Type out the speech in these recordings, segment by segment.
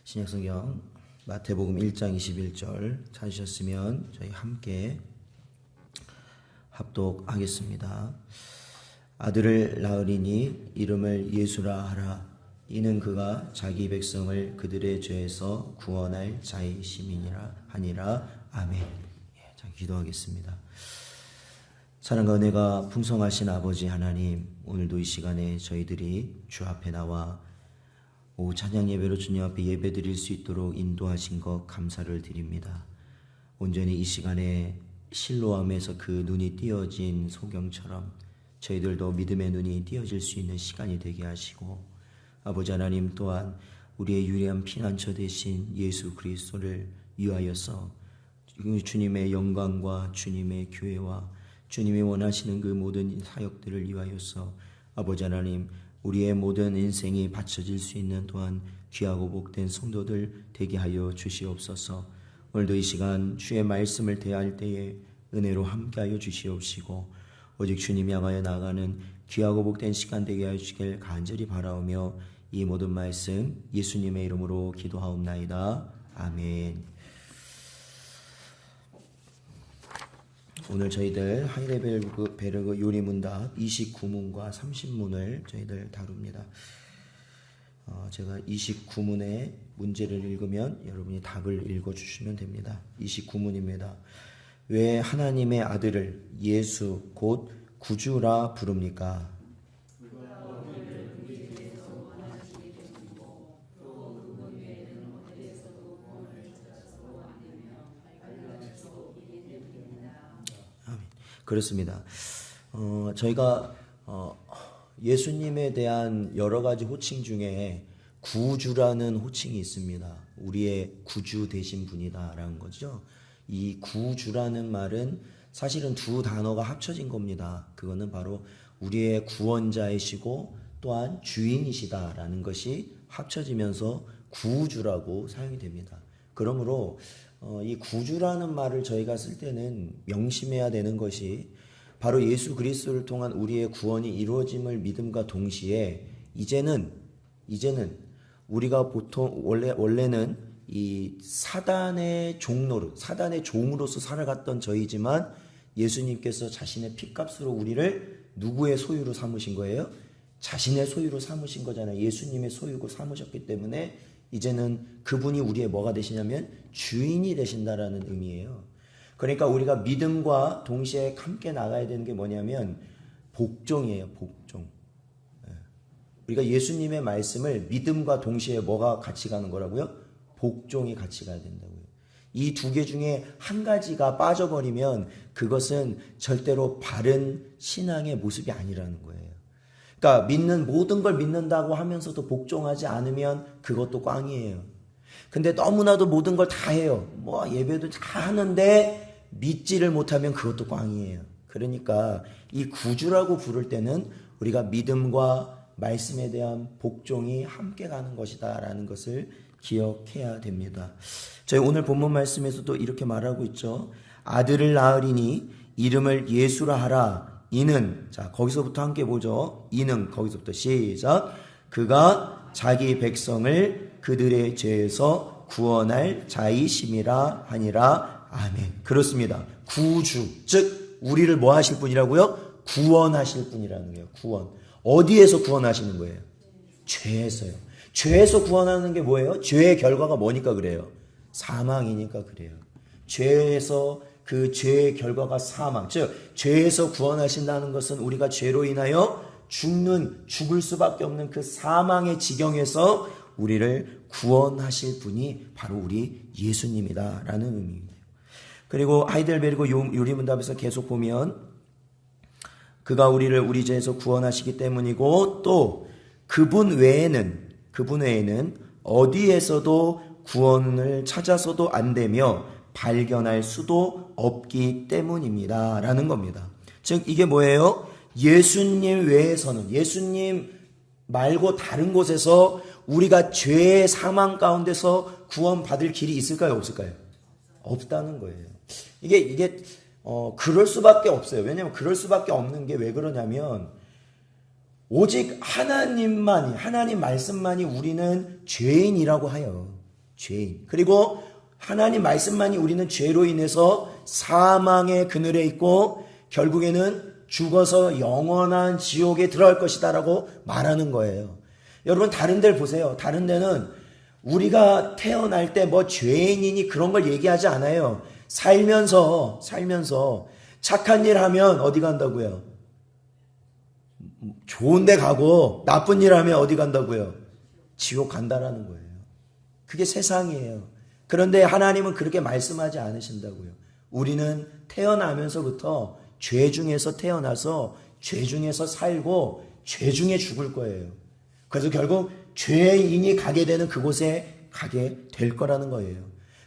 신약성경 마태복음 1장 21절 찾으셨으면 저희 함께 합독하겠습니다. 아들을 낳으리니 이름을 예수라 하라. 이는 그가 자기 백성을 그들의 죄에서 구원할 자이심이니라 하니라. 아멘. 자, 기도하겠습니다. 사랑과 은혜가 풍성하신 아버지 하나님, 오늘도 이 시간에 저희들이 주 앞에 나와 오후 찬양 예배로 주님 앞에 예배 드릴 수 있도록 인도하신 것 감사를 드립니다. 온전히 이 시간에 실로암에서 그 눈이 띄어진 소경처럼 저희들도 믿음의 눈이 띄어질 수 있는 시간이 되게 하시고, 아버지 하나님 또한 우리의 유일한 피난처 되신 예수 그리스도를 위하여서 주님의 영광과 주님의 교회와 주님이 원하시는 그 모든 사역들을 위하여서 아버지 하나님, 우리의 모든 인생이 바쳐질 수 있는 또한 귀하고 복된 성도들 되게 하여 주시옵소서. 오늘도 이 시간 주의 말씀을 대할 때에 은혜로 함께하여 주시옵시고, 오직 주님이 향하여 나아가는 귀하고 복된 시간 되게 하시길 간절히 바라오며 이 모든 말씀 예수님의 이름으로 기도하옵나이다. 아멘. 오늘 저희들 하이델베르그 요리문답 29문과 30문을 저희들 다룹니다. 제가 29문의 문제를 읽으면 여러분이 답을 읽어주시면 됩니다. 29문입니다. 왜 하나님의 아들을 예수 곧 구주라 부릅니까? 그렇습니다. 저희가 예수님에 대한 여러 가지 호칭 중에 구주라는 호칭이 있습니다. 우리의 구주 되신 분이다라는 거죠. 이 구주라는 말은 사실은 두 단어가 합쳐진 겁니다. 그거는 바로 우리의 구원자이시고 또한 주인이시다라는 것이 합쳐지면서 구주라고 사용이 됩니다. 그러므로 이 구주라는 말을 저희가 쓸 때는 명심해야 되는 것이 바로 예수 그리스도를 통한 우리의 구원이 이루어짐을 믿음과 동시에 이제는 우리가 보통 원래는 이 사단의 종으로서 살아갔던 저희지만 예수님께서 자신의 피값으로 우리를 누구의 소유로 삼으신 거예요? 자신의 소유로 삼으신 거잖아요. 예수님의 소유고 삼으셨기 때문에 이제는 그분이 우리의 뭐가 되시냐면 주인이 되신다라는 의미예요. 그러니까 우리가 믿음과 동시에 함께 나가야 되는 게 뭐냐면 복종이에요. 복종. 우리가 예수님의 말씀을 믿음과 동시에 뭐가 같이 가는 거라고요? 복종이 같이 가야 된다고요. 이 두 개 중에 한 가지가 빠져버리면 그것은 절대로 바른 신앙의 모습이 아니라는 거예요. 그러니까 믿는 모든 걸 믿는다고 하면서도 복종하지 않으면 그것도 꽝이에요. 근데 너무나도 모든 걸 다 해요. 예배도 다 하는데 믿지를 못하면 그것도 꽝이에요. 그러니까 이 구주라고 부를 때는 우리가 믿음과 말씀에 대한 복종이 함께 가는 것이다라는 것을 기억해야 됩니다. 저희 오늘 본문 말씀에서도 이렇게 말하고 있죠. 아들을 낳으리니 이름을 예수라 하라. 이는, 자, 거기서부터 함께 보죠. 이는, 거기서부터 시작. 그가 자기 백성을 그들의 죄에서 구원할 자이심이라 하니라. 아멘. 그렇습니다. 구주, 즉 우리를 뭐 하실 분이라고요? 구원하실 분이라는 거예요. 구원. 어디에서 구원하시는 거예요? 죄에서요. 죄에서 구원하는 게 뭐예요? 죄의 결과가 뭐니까 그래요? 사망이니까 그래요. 죄에서 그 죄의 결과가 사망, 즉 죄에서 구원하신다는 것은 우리가 죄로 인하여 죽을 수밖에 없는 그 사망의 지경에서 우리를 구원하실 분이 바로 우리 예수님이다라는 의미입니다. 그리고 하이델베르그 요리문답에서 계속 보면 그가 우리를 우리 죄에서 구원하시기 때문이고 또 그분 외에는 어디에서도 구원을 찾아서도 안 되며 발견할 수도 없기 때문입니다 라는 겁니다. 즉 이게 뭐예요? 예수님 외에서는, 예수님 말고 다른 곳에서 우리가 죄의 사망 가운데서 구원받을 길이 있을까요? 없을까요? 없다는 거예요. 이게 그럴 수밖에 없어요. 왜냐하면 그럴 수밖에 없는 게 왜 그러냐면 오직 하나님 말씀만이 우리는 죄인이라고 하여 죄인. 그리고 하나님 말씀만이 우리는 죄로 인해서 사망의 그늘에 있고 결국에는 죽어서 영원한 지옥에 들어갈 것이다 라고 말하는 거예요. 여러분 다른 데를 보세요. 다른 데는 우리가 태어날 때 뭐 죄인이니 그런 걸 얘기하지 않아요. 살면서 착한 일 하면 어디 간다고요? 좋은 데 가고 나쁜 일 하면 어디 간다고요? 지옥 간다라는 거예요. 그게 세상이에요. 그런데 하나님은 그렇게 말씀하지 않으신다고요. 우리는 태어나면서부터 죄 중에서 태어나서 죄 중에서 살고 죄 중에 죽을 거예요. 그래서 결국 죄인이 가게 되는 그곳에 가게 될 거라는 거예요.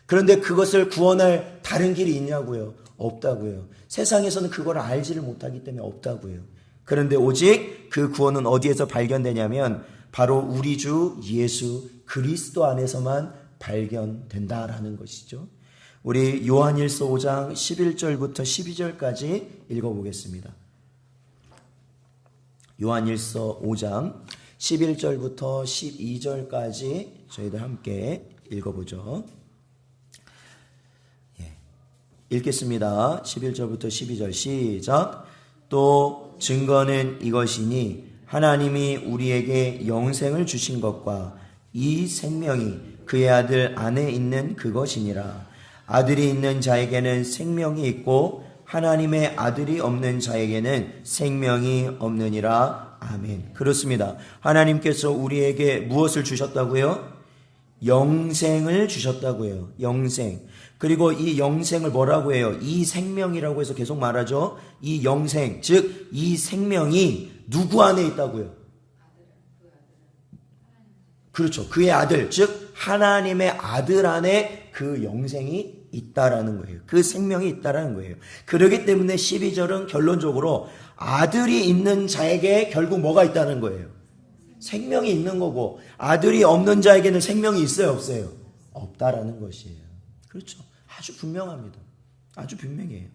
그런데 그것을 구원할 다른 길이 있냐고요? 없다고요. 세상에서는 그걸 알지를 못하기 때문에 없다고요. 그런데 오직 그 구원은 어디에서 발견되냐면 바로 우리 주 예수 그리스도 안에서만 발견된다라는 것이죠. 우리 요한일서 5장 11절부터 12절까지 읽어보겠습니다. 요한일서 5장 11절부터 12절까지 저희들 함께 읽어보죠. 읽겠습니다. 11절부터 12절 시작. 또 증거는 이것이니 하나님이 우리에게 영생을 주신 것과 이 생명이 그의 아들 안에 있는 그것이니라. 아들이 있는 자에게는 생명이 있고 하나님의 아들이 없는 자에게는 생명이 없느니라. 아멘. 그렇습니다. 하나님께서 우리에게 무엇을 주셨다고요? 영생을 주셨다고요. 영생. 그리고 이 영생을 뭐라고 해요? 이 생명이라고 해서 계속 말하죠. 이 영생, 즉 이 생명이 누구 안에 있다고요? 그렇죠. 그의 아들, 즉 하나님의 아들 안에 그 영생이 있다라는 거예요. 그 생명이 있다라는 거예요. 그렇기 때문에 12절은 결론적으로 아들이 있는 자에게 결국 뭐가 있다는 거예요? 생명이 있는 거고, 아들이 없는 자에게는 생명이 있어요, 없어요? 없다라는 것이에요. 그렇죠. 아주 분명합니다. 아주 분명해요.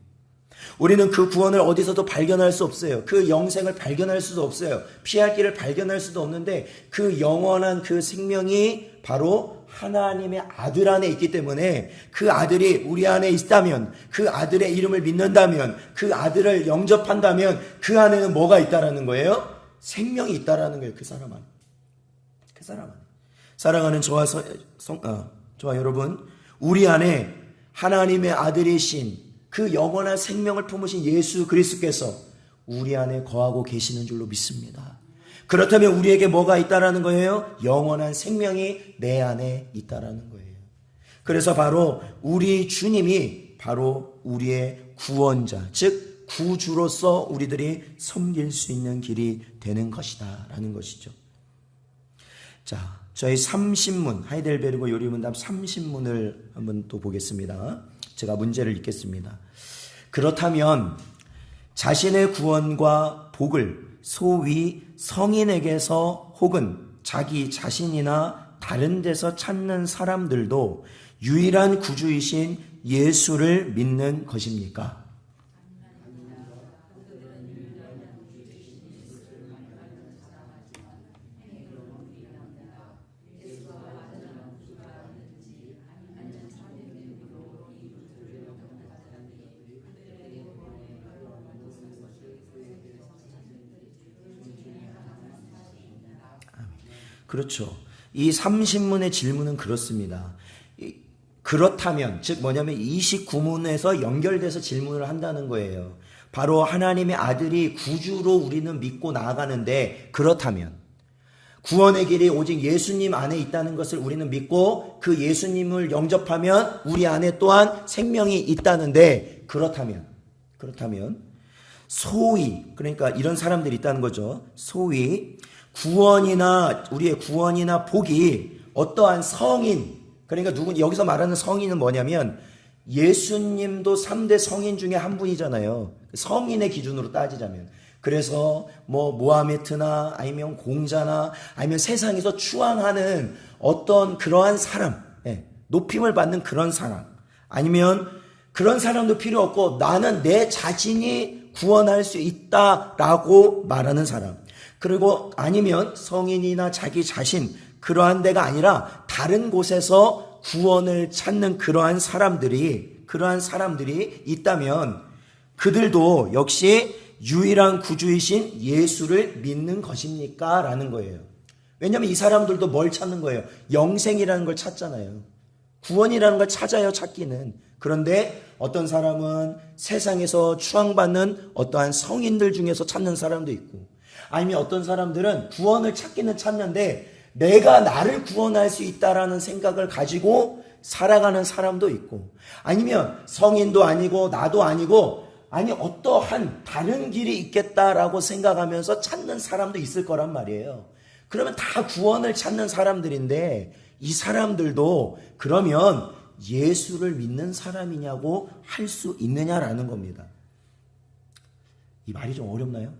우리는 그 구원을 어디서도 발견할 수 없어요. 그 영생을 발견할 수도 없어요. 피할 길을 발견할 수도 없는데 그 영원한 그 생명이 바로 하나님의 아들 안에 있기 때문에 그 아들이 우리 안에 있다면, 그 아들의 이름을 믿는다면, 그 아들을 영접한다면 그 안에는 뭐가 있다라는 거예요? 생명이 있다라는 거예요. 그 사람 안에. 그 사람 안에. 사랑하는 저와 여러분, 우리 안에 하나님의 아들이신 그 영원한 생명을 품으신 예수 그리스도께서 우리 안에 거하고 계시는 줄로 믿습니다. 그렇다면 우리에게 뭐가 있다라는 거예요? 영원한 생명이 내 안에 있다라는 거예요. 그래서 바로 우리 주님이 바로 우리의 구원자, 즉 구주로서 우리들이 섬길 수 있는 길이 되는 것이다 라는 것이죠. 자, 저희 30문, 하이델베르그 요리문답 30문을 한번 또 보겠습니다. 제가 문제를 읽겠습니다. 그렇다면 자신의 구원과 복을 소위 성인에게서 혹은 자기 자신이나 다른 데서 찾는 사람들도 유일한 구주이신 예수를 믿는 것입니까? 그렇죠. 이 30문의 질문은 그렇습니다. 그렇다면, 즉 뭐냐면 29문에서 연결돼서 질문을 한다는 거예요. 바로 하나님의 아들이 구주로 우리는 믿고 나아가는데, 그렇다면 구원의 길이 오직 예수님 안에 있다는 것을 우리는 믿고 그 예수님을 영접하면 우리 안에 또한 생명이 있다는데, 그렇다면 소위, 그러니까 이런 사람들이 있다는 거죠. 소위 우리의 구원이나 복이 어떠한 성인, 그러니까 여기서 말하는 성인은 뭐냐면 예수님도 3대 성인 중에 한 분이잖아요. 성인의 기준으로 따지자면. 그래서 모하메트나 아니면 공자나 아니면 세상에서 추앙하는 어떤 그러한 사람, 높임을 받는 그런 사람, 아니면 그런 사람도 필요 없고 나는 내 자신이 구원할 수 있다라고 말하는 사람, 그리고 아니면 성인이나 자기 자신, 그러한 데가 아니라 다른 곳에서 구원을 찾는 그러한 사람들이 있다면 그들도 역시 유일한 구주이신 예수를 믿는 것입니까? 라는 거예요. 왜냐하면 이 사람들도 뭘 찾는 거예요? 영생이라는 걸 찾잖아요. 구원이라는 걸 찾아요, 찾기는. 그런데 어떤 사람은 세상에서 추앙받는 어떠한 성인들 중에서 찾는 사람도 있고, 아니면 어떤 사람들은 구원을 찾기는 찾는데 내가 나를 구원할 수 있다라는 생각을 가지고 살아가는 사람도 있고, 아니면 성인도 아니고 나도 아니고 아니 어떠한 다른 길이 있겠다라고 생각하면서 찾는 사람도 있을 거란 말이에요. 그러면 다 구원을 찾는 사람들인데 이 사람들도 그러면 예수를 믿는 사람이냐고 할 수 있느냐라는 겁니다. 이 말이 좀 어렵나요?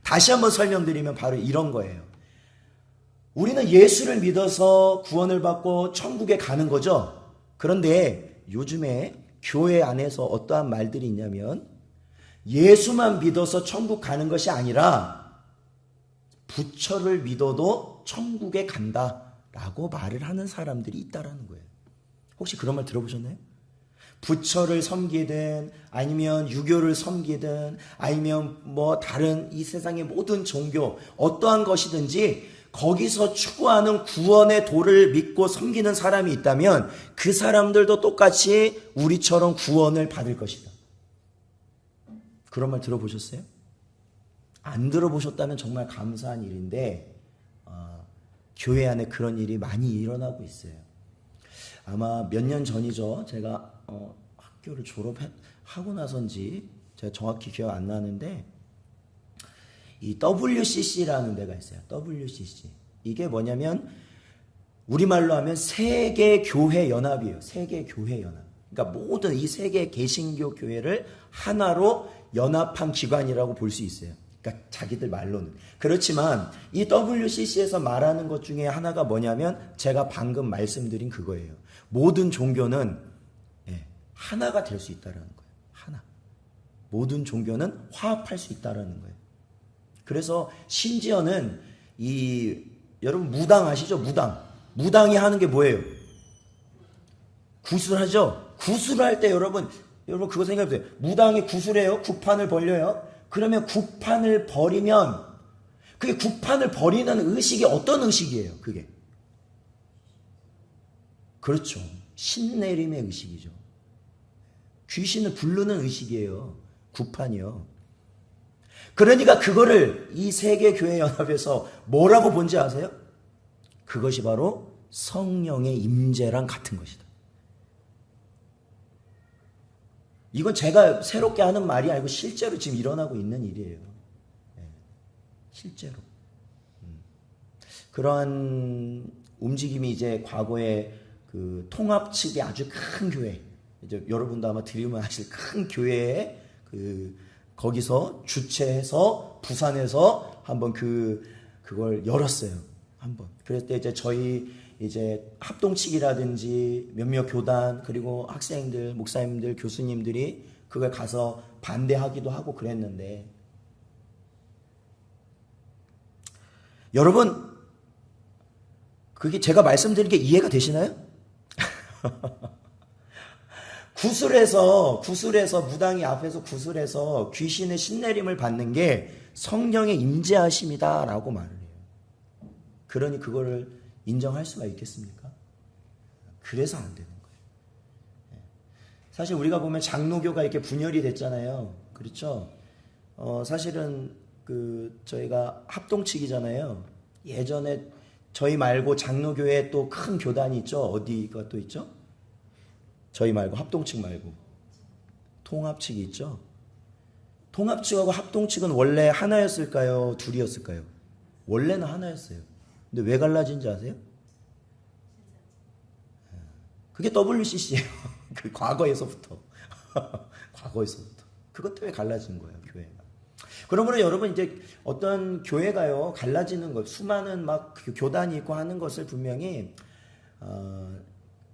다시 한번 설명드리면 바로 이런 거예요. 우리는 예수를 믿어서 구원을 받고 천국에 가는 거죠. 그런데 요즘에 교회 안에서 어떠한 말들이 있냐면 예수만 믿어서 천국 가는 것이 아니라 부처를 믿어도 천국에 간다라고 말을 하는 사람들이 있다라는 거예요. 혹시 그런 말 들어보셨나요? 부처를 섬기든 아니면 유교를 섬기든 아니면 뭐 다른 이 세상의 모든 종교 어떠한 것이든지 거기서 추구하는 구원의 도를 믿고 섬기는 사람이 있다면 그 사람들도 똑같이 우리처럼 구원을 받을 것이다. 그런 말 들어보셨어요? 안 들어보셨다면 정말 감사한 일인데 교회 안에 그런 일이 많이 일어나고 있어요. 아마 몇 년 전이죠. 제가 학교를 졸업하고 나선지 제가 정확히 기억 안 나는데 이 WCC라는 데가 있어요. WCC. 이게 뭐냐면 우리말로 하면 세계교회연합이에요. 세계교회연합. 그러니까 모든 이 세계 개신교 교회를 하나로 연합한 기관이라고 볼 수 있어요. 그러니까 자기들 말로는. 그렇지만 이 WCC에서 말하는 것 중에 하나가 뭐냐면 제가 방금 말씀드린 그거예요. 모든 종교는 하나가 될 수 있다는 거예요. 하나. 모든 종교는 화합할 수 있다는 거예요. 그래서 심지어는 여러분 무당 아시죠? 무당이 하는 게 뭐예요? 구술하죠? 구술할 때 여러분 그거 생각해보세요. 무당이 구술해요? 구판을 벌려요? 그러면 구판을 버리면 그게 구판을 버리는 의식이 어떤 의식이에요? 그게 그렇죠. 신내림의 의식이죠. 귀신을 부르는 의식이에요. 구판이요. 그러니까 그거를 이 세계교회연합에서 뭐라고 본지 아세요? 그것이 바로 성령의 임재랑 같은 것이다. 이건 제가 새롭게 하는 말이 아니고 실제로 지금 일어나고 있는 일이에요. 실제로. 그러한 움직임이 이제 과거에 그 통합 측의 아주 큰 교회, 이제 여러분도 아마 들으면 아실 큰 교회에 거기서 주최해서 부산에서 한번 그걸 열었어요. 한번. 그랬을 때 이제 저희 합동측이라든지 몇몇 교단 그리고 학생들, 목사님들, 교수님들이 그걸 가서 반대하기도 하고 그랬는데 여러분 그게 제가 말씀드린 게 이해가 되시나요? 구술해서 무당이 앞에서 구술해서 귀신의 신내림을 받는 게 성령의 임재하심이다라고 말을 해요. 그러니 그거를 인정할 수가 있겠습니까? 그래서 안 되는 거예요. 사실 우리가 보면 장로교가 이렇게 분열이 됐잖아요. 그렇죠? 사실은 저희가 합동측이잖아요. 예전에 저희 말고 장로교회 또 큰 교단이 있죠. 어디가 또 있죠? 저희 말고 합동측 말고 통합측이 있죠. 통합측하고 합동측은 원래 하나였을까요? 둘이었을까요? 원래는 하나였어요. 근데 왜 갈라진지 아세요? 그게 WCC예요. 그 과거에서부터. 그것 때문에 갈라진 거예요, 교회가. 그러므로 여러분 이제 어떤 교회가요 갈라지는 것, 수많은 막 교단이 있고 하는 것을 분명히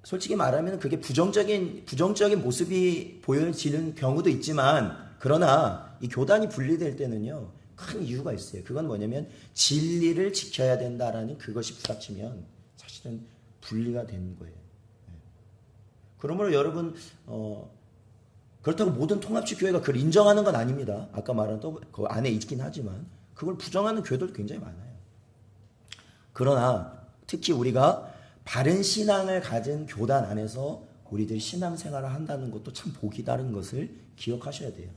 솔직히 말하면 그게 부정적인 모습이 보여지는 경우도 있지만 그러나 이 교단이 분리될 때는요 큰 이유가 있어요. 그건 뭐냐면 진리를 지켜야 된다라는 그것이 부닥치면 사실은 분리가 되는 거예요. 그러므로 여러분 그렇다고 모든 통합식 교회가 그걸 인정하는 건 아닙니다. 아까 말한 또 그 안에 있긴 하지만 그걸 부정하는 교회들도 굉장히 많아요. 그러나 특히 우리가 바른 신앙을 가진 교단 안에서 우리들이 신앙생활을 한다는 것도 참 복이 다른 것을 기억하셔야 돼요.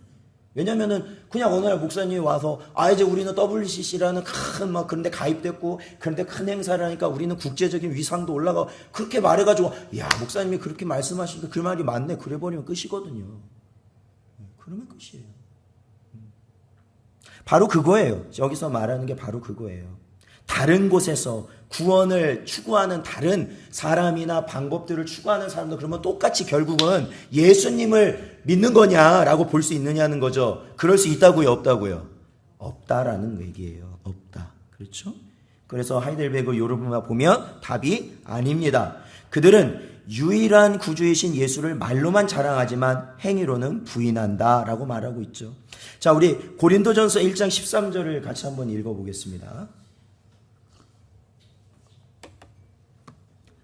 왜냐면은 그냥 어느 날 목사님이 와서 이제 우리는 WCC라는 큰 막 그런데 가입됐고 그런데 큰 행사를 하니까 우리는 국제적인 위상도 올라가고 그렇게 말해가지고 야 목사님이 그렇게 말씀하시니까 그 말이 맞네 그래 버리면 끝이거든요. 그러면 끝이에요. 바로 그거예요. 여기서 말하는 게 바로 그거예요. 다른 곳에서 구원을 추구하는 다른 사람이나 방법들을 추구하는 사람도 그러면 똑같이 결국은 예수님을 믿는 거냐라고 볼 수 있느냐는 거죠. 그럴 수 있다고요, 없다고요? 없다라는 얘기예요. 없다. 그렇죠? 그래서 하이델베그 요르브마 보면 답이 아닙니다. 그들은 유일한 구주이신 예수를 말로만 자랑하지만 행위로는 부인한다라고 말하고 있죠. 자, 우리 고린도전서 1장 13절을 같이 한번 읽어보겠습니다.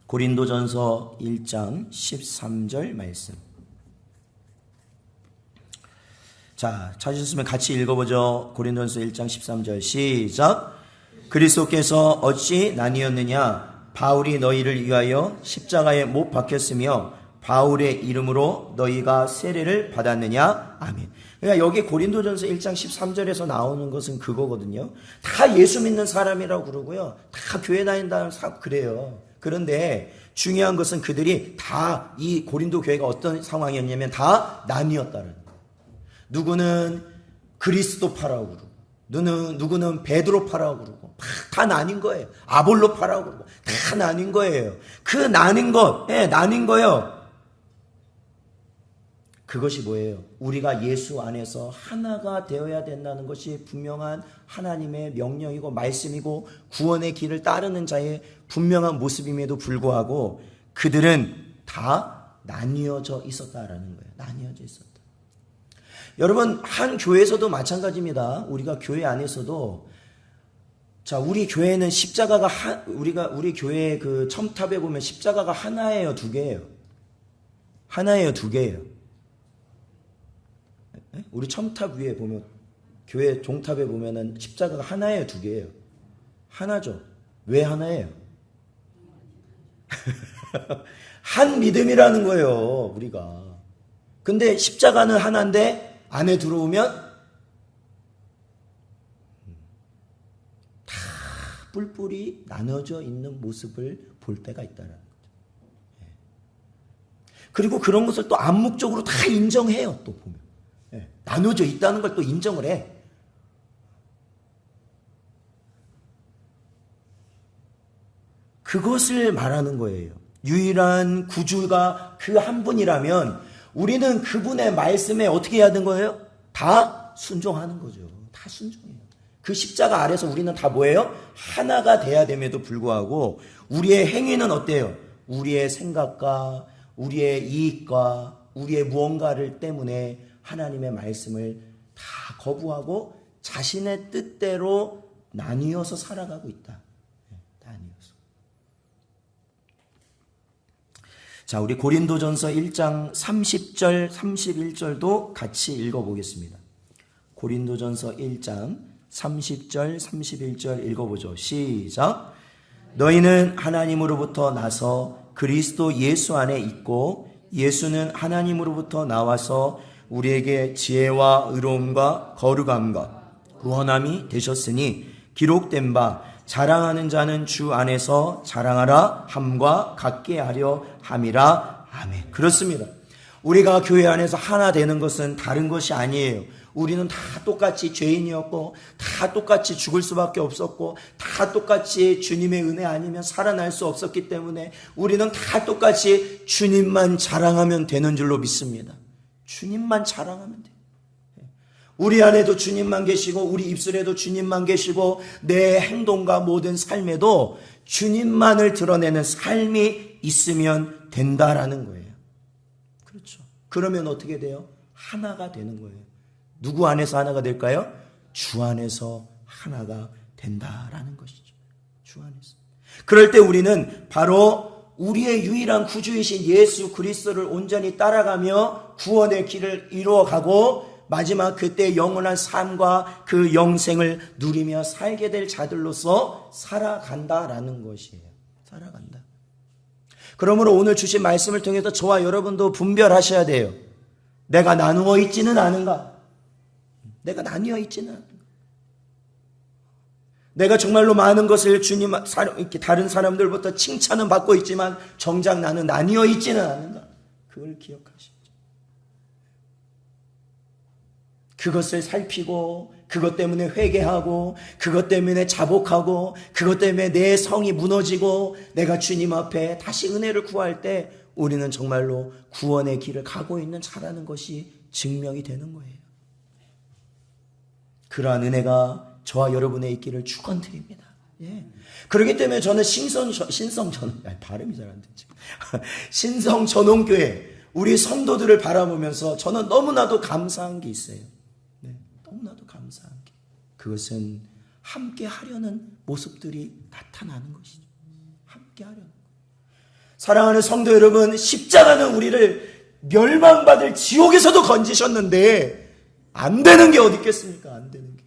고린도전서 1장 13절 말씀. 자, 찾으셨으면 같이 읽어보죠. 고린도전서 1장 13절 시작. 그리스도께서 어찌 나뉘었느냐? 바울이 너희를 위하여 십자가에 못 박혔으며 바울의 이름으로 너희가 세례를 받았느냐? 아멘. 그러니까 여기 고린도전서 1장 13절에서 나오는 것은 그거거든요. 다 예수 믿는 사람이라고 그러고요. 다 교회 다닌다는 사람 그래요. 그런데 중요한 것은 그들이 다 이 고린도 교회가 어떤 상황이었냐면 다 나뉘었다는 거예요. 누구는 그리스도파라고 그러고 누구는 베드로파라고 그러고 다 나뉜 거예요. 아볼로파라고 그러고 다 나뉜 거예요. 그 나뉜 것, 나뉜 거예요. 그것이 뭐예요? 우리가 예수 안에서 하나가 되어야 된다는 것이 분명한 하나님의 명령이고 말씀이고 구원의 길을 따르는 자의 분명한 모습임에도 불구하고 그들은 다 나뉘어져 있었다라는 거예요. 나뉘어져 있었다. 여러분, 한 교회에서도 마찬가지입니다. 우리가 교회 안에서도 자, 우리 교회는 십자가가 우리 교회 그 첨탑에 보면 십자가가 하나예요, 두 개예요? 하나예요, 두 개예요? 우리 첨탑 위에 보면 교회 종탑에 보면은 십자가가 하나예요, 두 개예요? 하나죠. 왜 하나예요? 한 믿음이라는 거예요, 우리가. 근데 십자가는 하나인데 안에 들어오면 다 뿔뿔이 나눠져 있는 모습을 볼 때가 있다는 거죠. 그리고 그런 것을 또 암묵적으로 다 인정해요, 또 보면. 나눠져 있다는 걸 또 인정을 해. 그것을 말하는 거예요. 유일한 구주가 그 한 분이라면 우리는 그분의 말씀에 어떻게 해야 되는 거예요? 다 순종하는 거죠. 다 순종해요. 그 십자가 아래서 우리는 다 뭐예요? 하나가 돼야 됨에도 불구하고 우리의 행위는 어때요? 우리의 생각과 우리의 이익과 우리의 무언가를 때문에 하나님의 말씀을 다 거부하고 자신의 뜻대로 나뉘어서 살아가고 있다. 나뉘어서. 자, 우리 고린도전서 1장 30절, 31절도 같이 읽어보겠습니다. 고린도전서 1장 30절, 31절 읽어보죠. 시작. 너희는 하나님으로부터 나서 그리스도 예수 안에 있고 예수는 하나님으로부터 나와서 우리에게 지혜와 의로움과 거룩함과 구원함이 되셨으니 기록된 바 자랑하는 자는 주 안에서 자랑하라 함과 같게 하려 함이라. 아멘. 그렇습니다. 우리가 교회 안에서 하나 되는 것은 다른 것이 아니에요. 우리는 다 똑같이 죄인이었고 다 똑같이 죽을 수밖에 없었고 다 똑같이 주님의 은혜 아니면 살아날 수 없었기 때문에 우리는 다 똑같이 주님만 자랑하면 되는 줄로 믿습니다. 주님만 자랑하면 돼요. 우리 안에도 주님만 계시고 우리 입술에도 주님만 계시고 내 행동과 모든 삶에도 주님만을 드러내는 삶이 있으면 된다라는 거예요. 그렇죠. 그러면 어떻게 돼요? 하나가 되는 거예요. 누구 안에서 하나가 될까요? 주 안에서 하나가 된다라는 것이죠. 주 안에서. 그럴 때 우리는 바로 우리의 유일한 구주이신 예수 그리스도를 온전히 따라가며 구원의 길을 이루어가고 마지막 그때 영원한 삶과 그 영생을 누리며 살게 될 자들로서 살아간다라는 것이에요. 살아간다. 그러므로 오늘 주신 말씀을 통해서 저와 여러분도 분별하셔야 돼요. 내가 나누어 있지는 않은가? 내가 나뉘어 있지는 않은가? 내가 정말로 많은 것을 주님, 이렇게 다른 사람들부터 칭찬은 받고 있지만 정작 나는 나뉘어 있지는 않은가? 그걸 기억하시죠. 그것을 살피고 그것 때문에 회개하고 그것 때문에 자복하고 그것 때문에 내 성이 무너지고 내가 주님 앞에 다시 은혜를 구할 때 우리는 정말로 구원의 길을 가고 있는 자라는 것이 증명이 되는 거예요. 그러한 은혜가 저와 여러분의 있기를 축원드립니다. 예. 그렇기 때문에 저는 발음이 잘 안 되지. 신성전원교회 우리 성도들을 바라보면서 저는 너무나도 감사한 게 있어요. 네, 너무나도 감사한 게. 그것은 함께 하려는 모습들이 나타나는 것이죠. 함께 하려는 것. 사랑하는 성도 여러분, 십자가는 우리를 멸망받을 지옥에서도 건지셨는데 안 되는 게 어디 있겠습니까? 안 되는 게.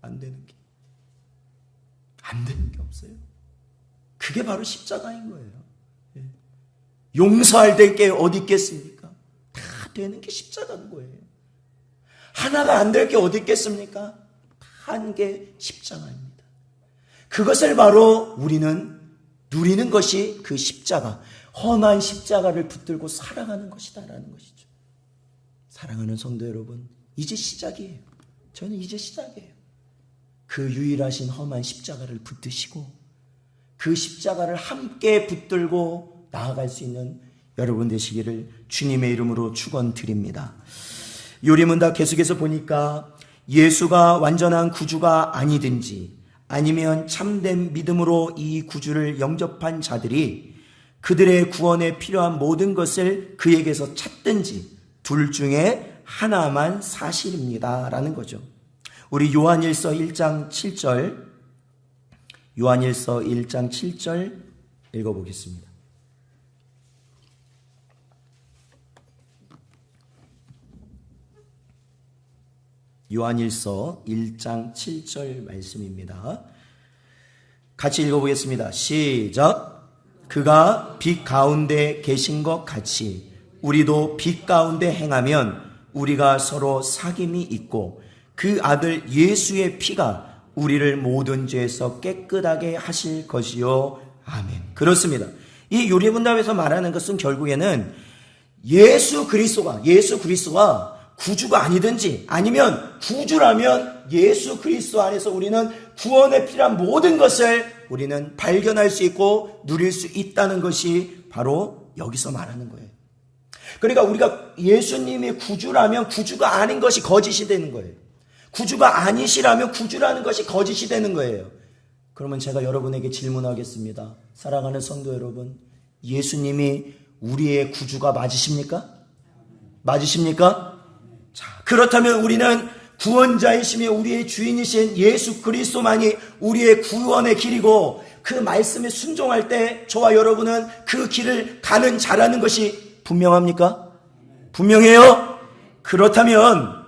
안 되는 게. 안 되는 게 없어요. 그게 바로 십자가인 거예요. 예. 용서할 될 게 어디 있겠습니까? 다 되는 게 십자가인 거예요. 하나가 안 될 게 어디 있겠습니까? 다 한 게 십자가입니다. 그것을 바로 우리는 누리는 것이 그 십자가, 험한 십자가를 붙들고 살아가는 것이다라는 것이죠. 사랑하는 성도 여러분, 이제 시작이에요. 저는 이제 시작이에요. 그 유일하신 험한 십자가를 붙드시고 그 십자가를 함께 붙들고 나아갈 수 있는 여러분 되시기를 주님의 이름으로 축원드립니다. 요리문답 계속해서 보니까 예수가 완전한 구주가 아니든지 아니면 참된 믿음으로 이 구주를 영접한 자들이 그들의 구원에 필요한 모든 것을 그에게서 찾든지 둘 중에 하나만 사실입니다 라는 거죠. 우리 요한일서 1장 7절 요한일서 1장 7절 읽어보겠습니다. 요한일서 1장 7절 말씀입니다. 같이 읽어보겠습니다. 시작. 그가 빛 가운데 계신 것 같이 우리도 빛 가운데 행하면 우리가 서로 사귐이 있고 그 아들 예수의 피가 우리를 모든 죄에서 깨끗하게 하실 것이요. 아멘. 그렇습니다. 이 요리문답에서 말하는 것은 결국에는 예수 그리스도가 구주가 아니든지 아니면 구주라면 예수 그리스도 안에서 우리는 구원에 필요한 모든 것을 우리는 발견할 수 있고 누릴 수 있다는 것이 바로 여기서 말하는 거예요. 그러니까 우리가 예수님이 구주라면 구주가 아닌 것이 거짓이 되는 거예요. 구주가 아니시라면 구주라는 것이 거짓이 되는 거예요. 그러면 제가 여러분에게 질문하겠습니다. 사랑하는 성도 여러분, 예수님이 우리의 구주가 맞으십니까? 맞으십니까? 자, 그렇다면 우리는 구원자이시며 우리의 주인이신 예수 그리스도만이 우리의 구원의 길이고 그 말씀에 순종할 때 저와 여러분은 그 길을 가는 자라는 것이 분명합니까? 분명해요? 그렇다면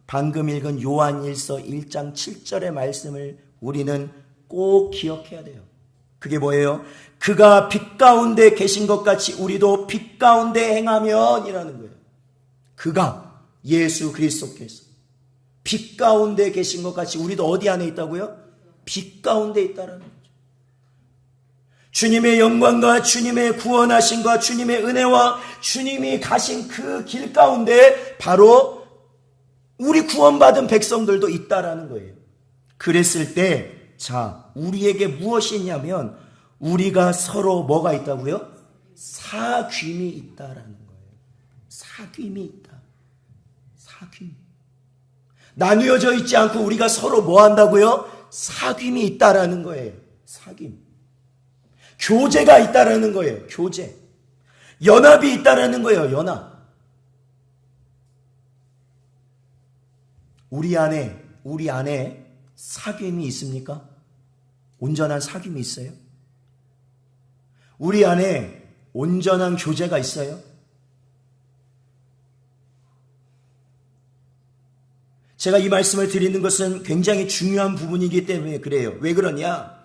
방금 읽은 요한일서 1장 7절의 말씀을 우리는 꼭 기억해야 돼요. 그게 뭐예요? 그가 빛 가운데 계신 것 같이 우리도 빛 가운데 행하면 이라는 거예요. 그가 예수 그리스도께서 빛 가운데 계신 것 같이 우리도 어디 안에 있다고요? 빛 가운데 있다라는 거죠. 주님의 영광과 주님의 구원하심과 주님의 은혜와 주님이 가신 그 길 가운데 바로 우리 구원받은 백성들도 있다라는 거예요. 그랬을 때 자, 우리에게 무엇이 있냐면 우리가 서로 뭐가 있다고요? 사귐이 있다라는 거예요. 사귐이 있다. 사귐. 나누어져 있지 않고 우리가 서로 뭐 한다고요? 사귐이 있다라는 거예요. 사귐. 교제가 있다라는 거예요. 교제. 연합이 있다라는 거예요. 연합. 우리 안에 사귐이 있습니까? 온전한 사귐이 있어요? 우리 안에 온전한 교제가 있어요? 제가 이 말씀을 드리는 것은 굉장히 중요한 부분이기 때문에 그래요. 왜 그러냐?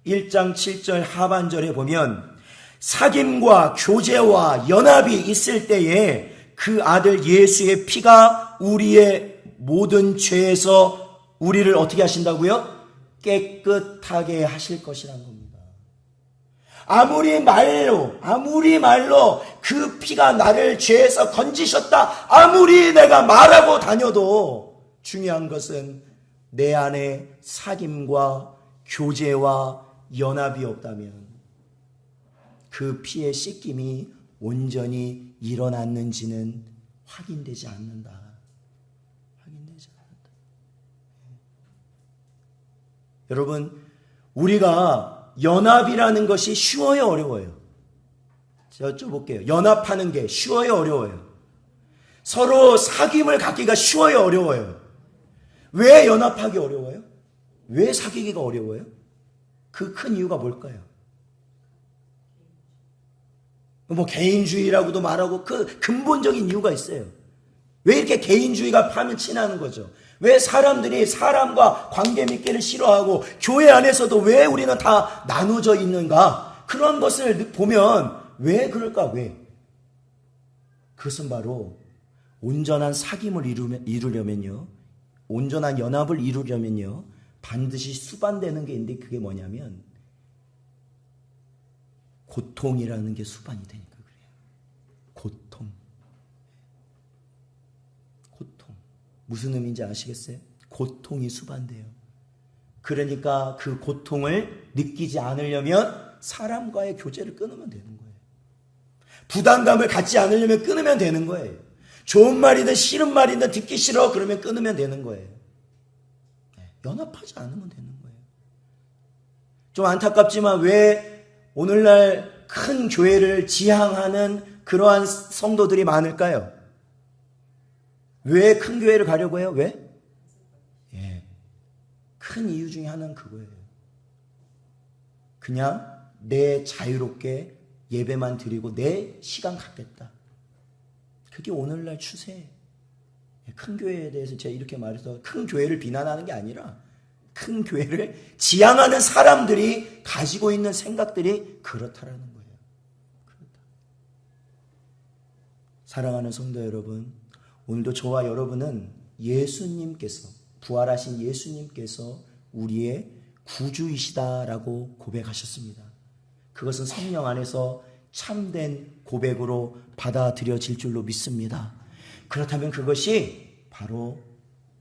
1장 7절 하반절에 보면 사귐과 교제와 연합이 있을 때에 그 아들 예수의 피가 우리의 모든 죄에서 우리를 어떻게 하신다고요? 깨끗하게 하실 것이라는 겁니다. 아무리 말로 그 피가 나를 죄에서 건지셨다 아무리 내가 말하고 다녀도 중요한 것은 내 안에 사귐과 교제와 연합이 없다면 그 피의 씻김이 온전히 일어났는지는 확인되지 않는다. 여러분, 우리가 연합이라는 것이 쉬워요, 어려워요? 제가 여쭤볼게요. 연합하는 게 쉬워요, 어려워요? 서로 사귐을 갖기가 쉬워요, 어려워요? 왜 연합하기 어려워요? 왜 사귀기가 어려워요? 그 큰 이유가 뭘까요? 개인주의라고도 말하고 그 근본적인 이유가 있어요. 왜 이렇게 개인주의가 파면치나는 거죠? 왜 사람들이 사람과 관계 맺기를 싫어하고 교회 안에서도 왜 우리는 다 나눠져 있는가? 그런 것을 보면 왜 그럴까? 왜? 그것은 바로 온전한 사귐을 이루려면요, 온전한 연합을 이루려면요, 반드시 수반되는 게 있는데 그게 뭐냐면 고통이라는 게 수반이 되니까 그래요. 고통. 무슨 의미인지 아시겠어요? 고통이 수반돼요. 그러니까 그 고통을 느끼지 않으려면 사람과의 교제를 끊으면 되는 거예요. 부담감을 갖지 않으려면 끊으면 되는 거예요. 좋은 말이든 싫은 말이든 듣기 싫어 그러면 끊으면 되는 거예요. 연합하지 않으면 되는 거예요. 좀 안타깝지만 왜 오늘날 큰 교회를 지향하는 그러한 성도들이 많을까요? 왜 큰 교회를 가려고 해요? 왜? 큰 이유 중에 하나는 그거예요. 그냥 내 자유롭게 예배만 드리고 내 시간 갖겠다. 그게 오늘날 추세예요. 큰 교회에 대해서 제가 이렇게 말해서 큰 교회를 비난하는 게 아니라 큰 교회를 지향하는 사람들이 가지고 있는 생각들이 그렇다라는 거예요. 사랑하는 성도 여러분, 오늘도 저와 여러분은 예수님께서, 부활하신 예수님께서 우리의 구주이시다라고 고백하셨습니다. 그것은 성령 안에서 참된 고백으로 받아들여질 줄로 믿습니다. 그렇다면 그것이 바로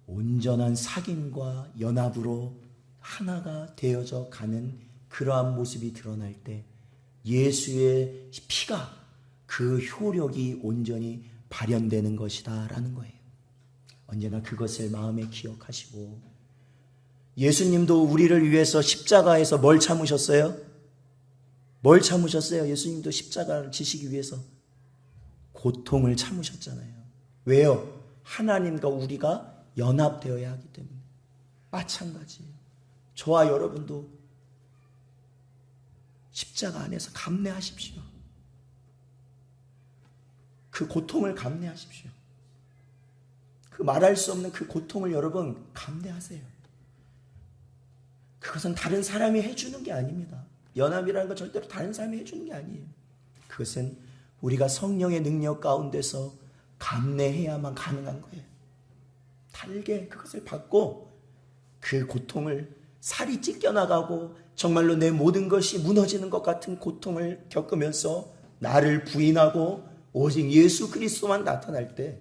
온전한 사귐과 연합으로 하나가 되어져 가는 그러한 모습이 드러날 때 예수의 피가 그 효력이 온전히 발현되는 것이다 라는 거예요. 언제나 그것을 마음에 기억하시고, 예수님도 우리를 위해서 십자가에서 뭘 참으셨어요? 뭘 참으셨어요? 예수님도 십자가를 지시기 위해서 고통을 참으셨잖아요. 왜요? 하나님과 우리가 연합되어야 하기 때문에. 마찬가지예요. 저와 여러분도 십자가 안에서 감내하십시오. 그 고통을 감내하십시오. 그 말할 수 없는 그 고통을 여러분 감내하세요. 그것은 다른 사람이 해주는 게 아닙니다. 연합이라는 건 절대로 다른 사람이 해주는 게 아니에요. 그것은 우리가 성령의 능력 가운데서 감내해야만 가능한 거예요. 달게 그것을 받고 그 고통을 살이 찢겨나가고 정말로 내 모든 것이 무너지는 것 같은 고통을 겪으면서 나를 부인하고 오직 예수 그리스도만 나타날 때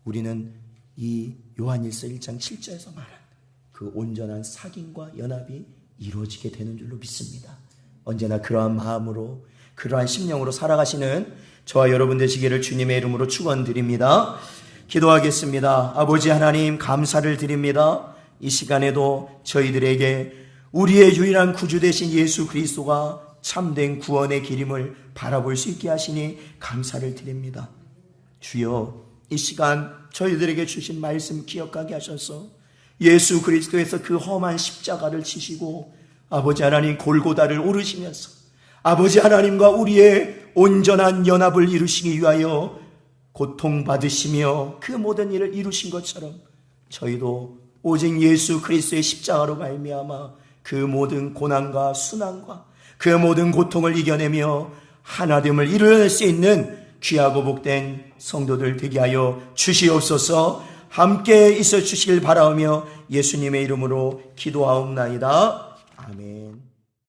우리는 이 요한일서 1장 7절에서 말한 그 온전한 사귐과 연합이 이루어지게 되는 줄로 믿습니다. 언제나 그러한 마음으로 그러한 심령으로 살아가시는 저와 여러분 되시기를 주님의 이름으로 축원드립니다. 기도하겠습니다. 아버지 하나님 감사를 드립니다. 이 시간에도 저희들에게 우리의 유일한 구주 되신 예수 그리스도가 참된 구원의 길임을 바라볼 수 있게 하시니 감사를 드립니다. 주여, 이 시간 저희들에게 주신 말씀 기억하게 하셔서 예수 그리스도에서 그 험한 십자가를 지시고 아버지 하나님 골고다를 오르시면서 아버지 하나님과 우리의 온전한 연합을 이루시기 위하여 고통받으시며 그 모든 일을 이루신 것처럼 저희도 오직 예수 그리스도의 십자가로 말미암아 그 모든 고난과 순환과 그 모든 고통을 이겨내며 하나됨을 이룰 수 있는 귀하고 복된 성도들 되게 하여 주시옵소서. 함께 있어 주시길 바라며 예수님의 이름으로 기도하옵나이다. 아멘.